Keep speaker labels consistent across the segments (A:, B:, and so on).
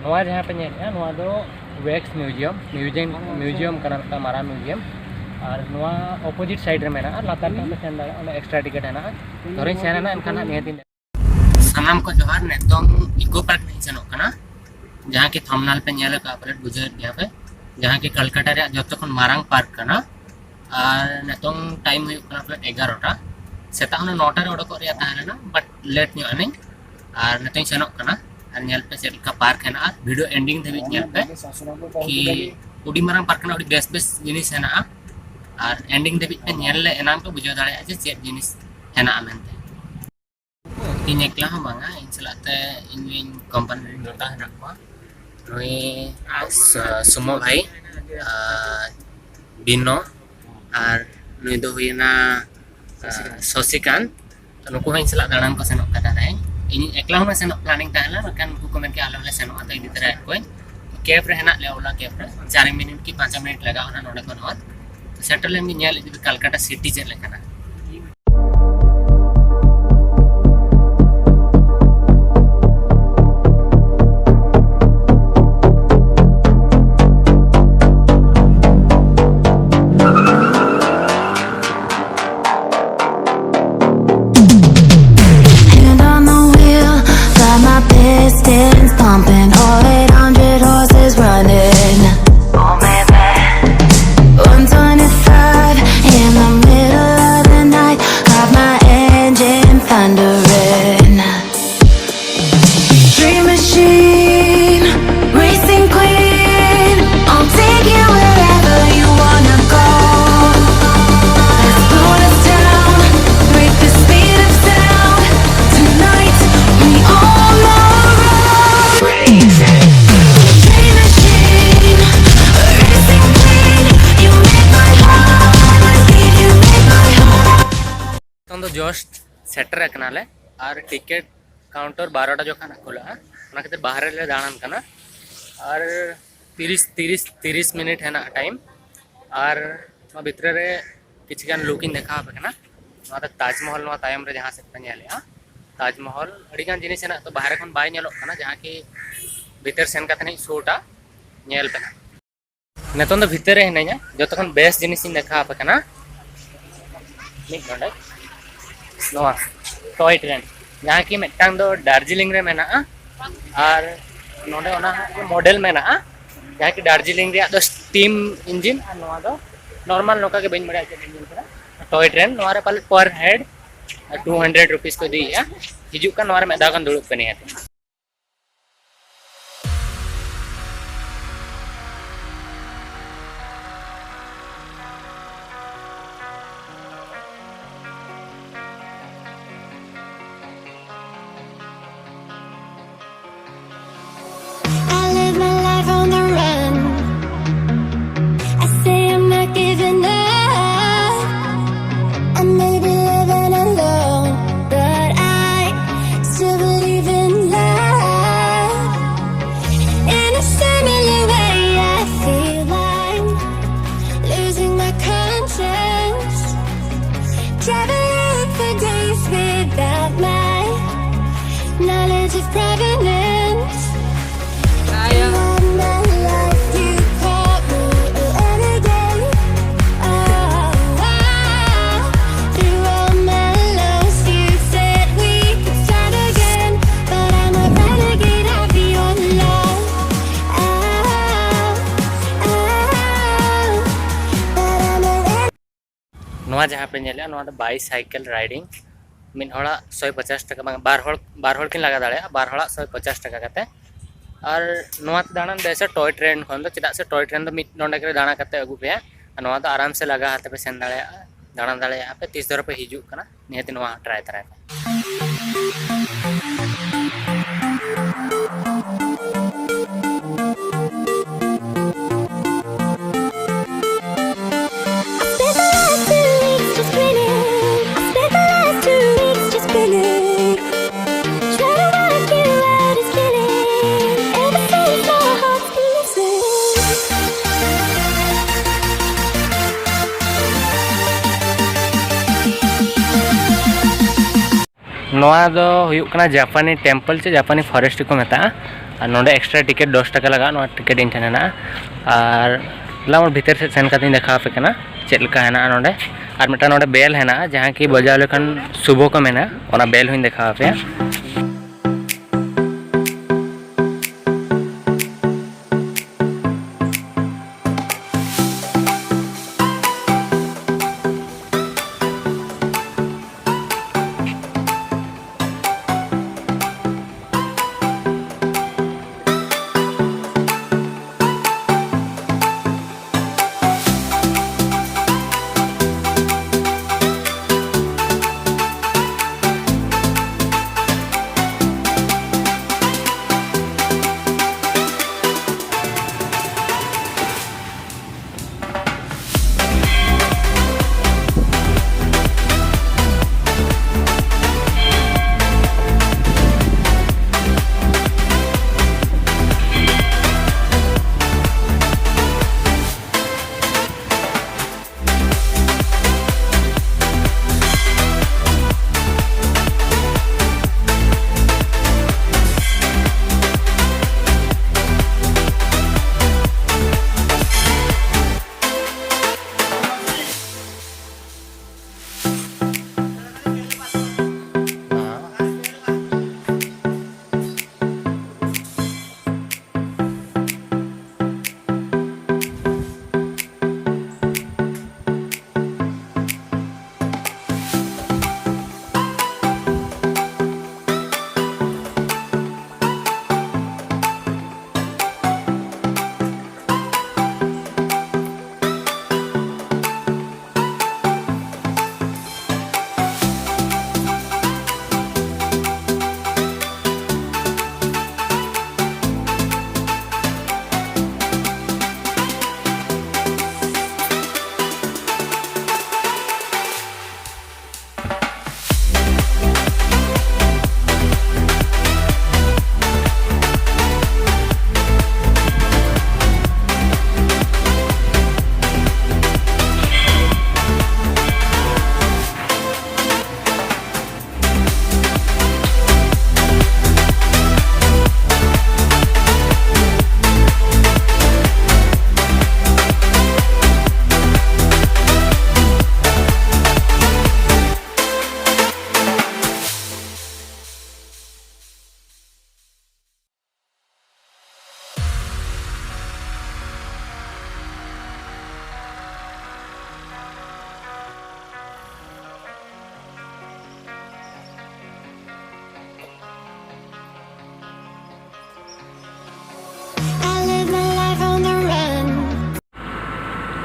A: नवा जहाँ पे नेल नवा दो वैक्स म्यूजियम का मारा म्यूजियम और नवा ऑपोजिट साइड रे मेना लातार पे सेन दाड़ा एक्स्ट्रा टिकट है ना तोरे सेन ना एनखान नियति सानाम को जोहार नेतों इको पार्क नहीं सेनो कना जहाँ की थंबनेल पे नेल का अपडेट बुझे दिया पे जहाँ की कलकत्ता रे जतो खन मारांग पार्क कना और नेतों टाइम हुई कना पे 11टा सेता हन 9टा रे ओडको रे ताहलेना बट लेट न्यू अनि और नेतों सेनो कना और नेल पे चेक का पार्क है ना वीडियो एंडिंग धबी नेल पे कि उडी मारांग पार्क ना उडी बेस जिनिस है ना और एंडिंग धबी पे नेल ले एनांग तो बुझो दाड़े जे चेक जिनिस है ना मेनते इन एकला हम बांगा इन चलाते इन कंपनी नोटा है ना नोई सुमो भाई बिनो और नोई दो हुईना शशिकांत तो नुको हई चला दाड़ान को सेनो कदा रे इन एकला हम सेनो प्लानिंग ताहला मकान को कमेंट के आलो ले सेनो आता इदी तरह कोई कैब रे हेना ले ओला कैब रे 4 मिनट की 5 मिनट लगा होना नोडे को नोत तो सेटल में nail इदी Calcutta city J लेकना
B: Pistons pumping, all 800 horses running. Oh baby, 125 in the middle of the night, got my engine thundering. Dream machine, racing queen, I'll take you wherever you wanna go. Let's blow this down, break the speed of sound. Tonight we all know.
A: तो just shutter रखनाले और ticket counter 12टा जो खाना खोला ना खातिर बाहर ले दाणन कना और 30 मिनट है ना टाइम और भीतर रे किछ गान लुकिंग देखा पे कना ताजमहल नो तायम रे जहां से पेले ताजमहल अड़ी गान जिनिस है ना तो बाहर खन बाय नेलो कना जहां की भीतर सेन का तने शोटा नेल पे नेतों तो भीतर रे हेना जतो खन बेस्ट जिनिस देखा पे कना मिक नोडे नोआ टॉय ट्रेन जहाँ की मिट्टांग दो दार्जिलिंग रे मेना और नोडे ओना मॉडल मेना जहाँ की दार्जिलिंग रे दो स्टीम इंजन और नोआ दो नॉर्मल नोका के बइन मड़े इंजन करा टॉय ट्रेन नोआ रे पर हेड 200 रुपीस को दी है हिजू का नोआ रे मेदा कन दुड़ुब कनी है नोआ जहाँ पे नेले नोआ दो बाइसाइकिल राइडिंग मिन हड़ा 150 टका बार हड़ किन लगा दाड़े बार हड़ा 150 टका कते और नोआ दाणन देसे टॉय ट्रेन खन दो चिदा से टॉय ट्रेन दो मिट नोंडे के दाणा कते अगु पे नोआ दो आराम से लगा हाते पे सेन दाड़े दाणा दाड़े पे 30 दर पे हिजू कना नियति नोआ ट्राई तराय नोआ दो हुयुक कना जापानी टेम्पल से जापानी फॉरेस्ट को मेता और नोडे एक्स्ट्रा टिकेट 10 टाका लगा टिकेट इन ठेन हेना और ला भीतर से सेन कते देखा पे कना चेक लका हेना नोडे और मिटा नोडे बेल हेना जहाँ कि बजाव लेखन शुभ को मेना ओना बेल हुई देखा पे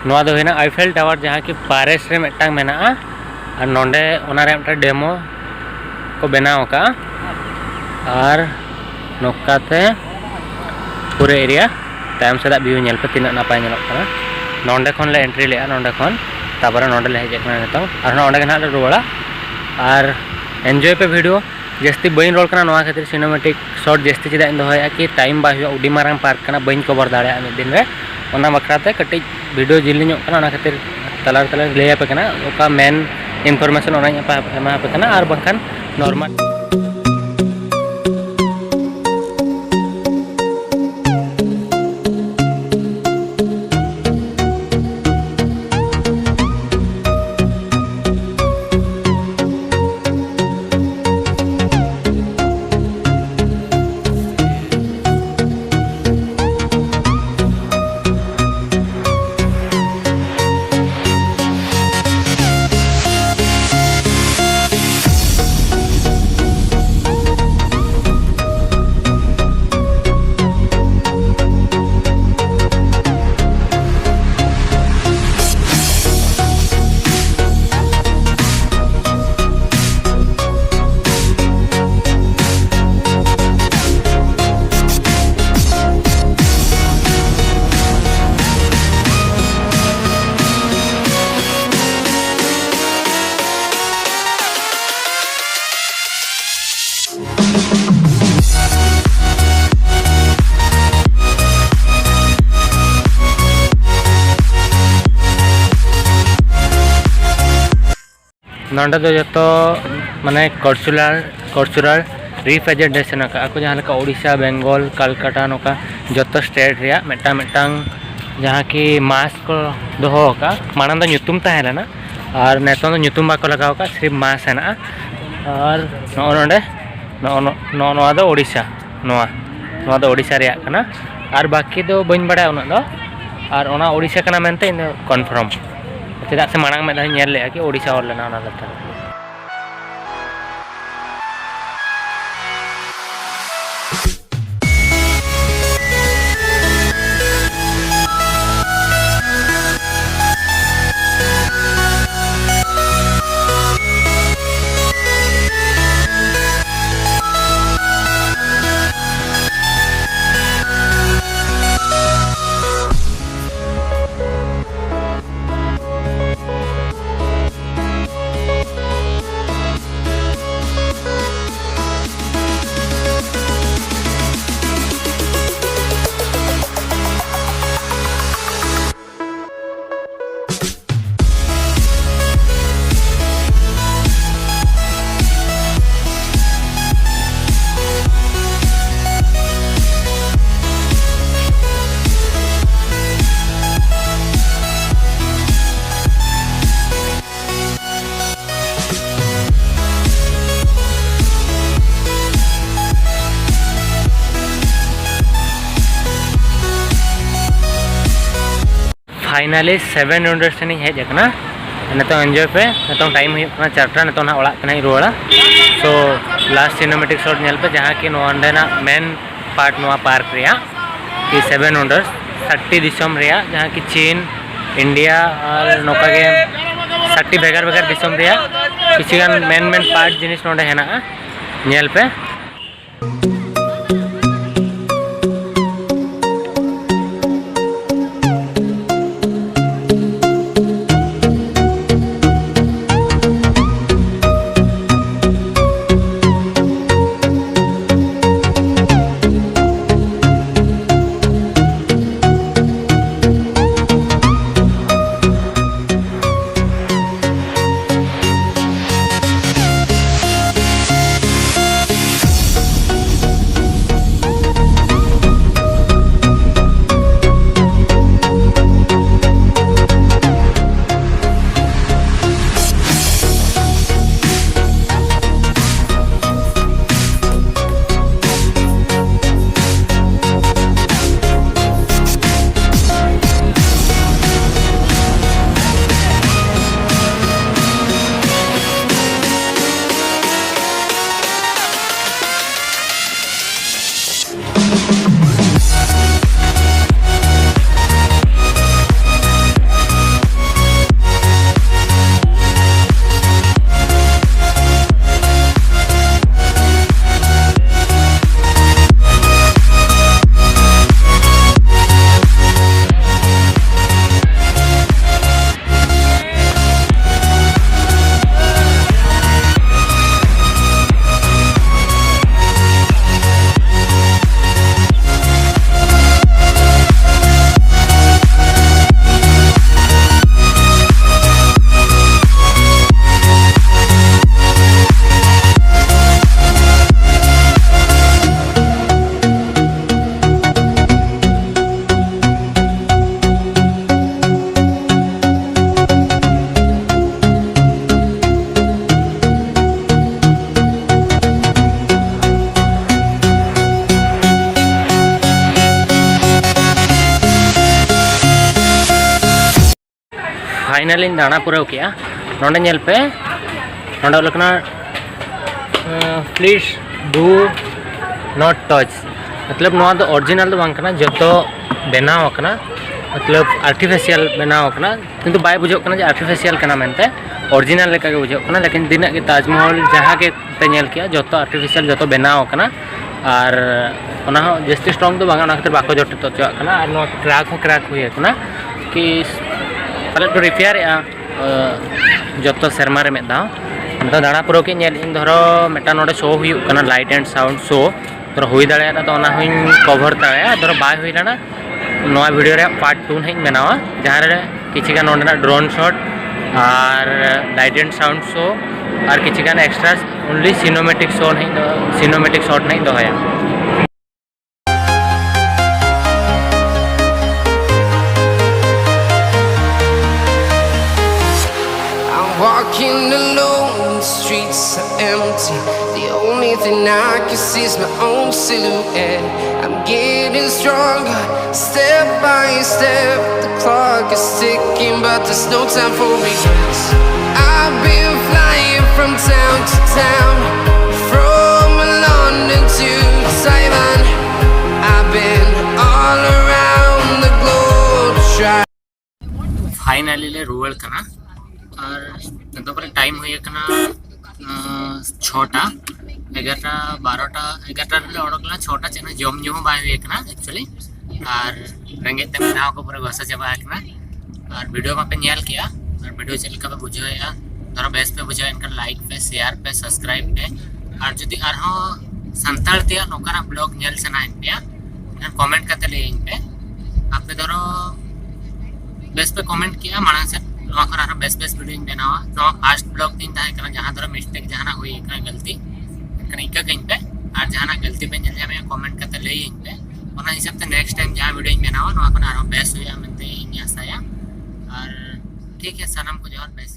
A: नोआ दो हेना आईफेल टावर जहाँ की पारेस रे मिट्टांग मेना और नोंडे ओनारे मिट्टांग डेमो को बनाव का और नोकाते पूरे एरिया तायम से व्यू नेल पे तीना नापाय नेलक कना नोंडे खन ले एंट्री ले नोंडे खन तापर नोंडे ले हेजे कना नितों और नोंडे के ना ले रुवाड़ा और एंजॉय पे वीडियो जस्ती बइन रोल कना नोआ खातिर सिनेमैटिक शॉट जस्ती चेदा इन दोया कि टाइम बा हुआ उडी मारांग पार्क कना बइन कवर दाड़े मिद दिन रे ओना बखराते कटिज वीडियो जिलिंग कना ओना खातिर तलार तलार ले पे कना ओका मेन इनफॉरमेशन ओना एमा पे कना और बंखान नॉर्मल नोंडे जो माने कल्चरल रिप्रेजेंटेशन को जहाँ लेका उड़ीसा बेंगल कलकाता नौका जो स्टेट रिया मिट्टांग जहाँ की मास को दोहो का मानंद दो ᱧᱩᱛᱩᱢ तहे लेना और नेतों दो ᱧᱩᱛᱩᱢ बाको लगाओ का सिर्फ मास है ना और नोआ दो उड़ीसा नोआ दो उड़ीसा रिया कना और बाकी दो बन बड़ा उना दो और ओना उड़ीसा कना मेनते इन कन्फर्म चेदा से मांग में नेल ले कि उड़ीसा और लेना ओना कथा फाइनली 700 से हेजना नित एंजॉय पे नित टाइम होना 4टा नित ना रुआड़ा सो लास्ट सिनेमेटिक शॉट नेल पे जहाँ कि ना मेन पार्ट नवा पार्क रिया कि 700 30 दिसम रिया जहाँ कि चीन इंडिया और नौका के 30 भेगार भेगार दिसम रिया किसी मेन पार्ट जिनिस नोडे हेना नेल पे फाइनली दाना पूरा किया नोडे नेल पे नोडे लकना प्लीज डू नॉट टच मतलब नोआ दो ओरिजिनल दो बांकना जतो बनाव कना मतलब आर्टिफिशियल बनाव कना किंतु बाय बुझो कना जे आर्टिफिशियल कना मेनते ओरिजिनल लेका के बुझो कना लेकिन दिना के ताजमहल जहां के पे नेल किया जतो आर्टिफिशियल जतो बनाव कना और ओना हो जस्ती स्ट्रांग दो बांगा ना खातिर बाको जट तो कना और नोआ क्रैक हुई कना कि पहले तो रिपेयर जो सेरमा रे मेदा तो दाना पुरो के धरो मेटा नोडे शो हुई लाइट एंड साउंड शो धरो हुई दाड़ा तो कवर दाड़ा धरो बाय हुई लेना नवा वीडियो रे पार्ट 2 नहीं बनावा जहाँ रे किसी का नोडे ड्रोन शॉट और लाइट एंड साउंड शो और किसी एक्सट्रा ओनली सिनेमेटिक शॉट नहीं दोहया।
C: Walking alone, the streets are empty. The only thing I can see is my own silhouette. I'm getting stronger, step by step. The clock is ticking, but there's no time for regrets. I've been flying from town to town, from London to Taiwan. I've been all around the globe to try.
A: Finally ले रुअल कना और तदुपरे time हुई कना 6टा 11टा 12टा 11टा रे ओडकला 6टा चेना जम जम bye हुई कना एक्चुअली और रंगे ते नाव को पूरा घसा चबा कना और वीडियो में पे नेल किया और वीडियो चल का पे बुझाया धरो बेस पे बुझाया इनका लाइक पे शेयर पे सब्सक्राइब पे और जदी आर हो संताल ते नोकरा ब्लॉग नेल सना इन पे कमेंट करते ले इन पे आपने धरो बेस पे कमेंट किया माना से बेस बेस वीडियो बनावा तो फास्ट ब्लॉग दिन था जहाँ धरो मिस्टेक जहाँ हुई गलती इनका कहीं पे और जहाँ गलती पे मैं कमेंट करते ले इन पे और हिसाब से नेक्स्ट टाइम जहाँ वीडियो बनावा बेस हुआ मनते आसाया और ठीक है सनम को जो बेस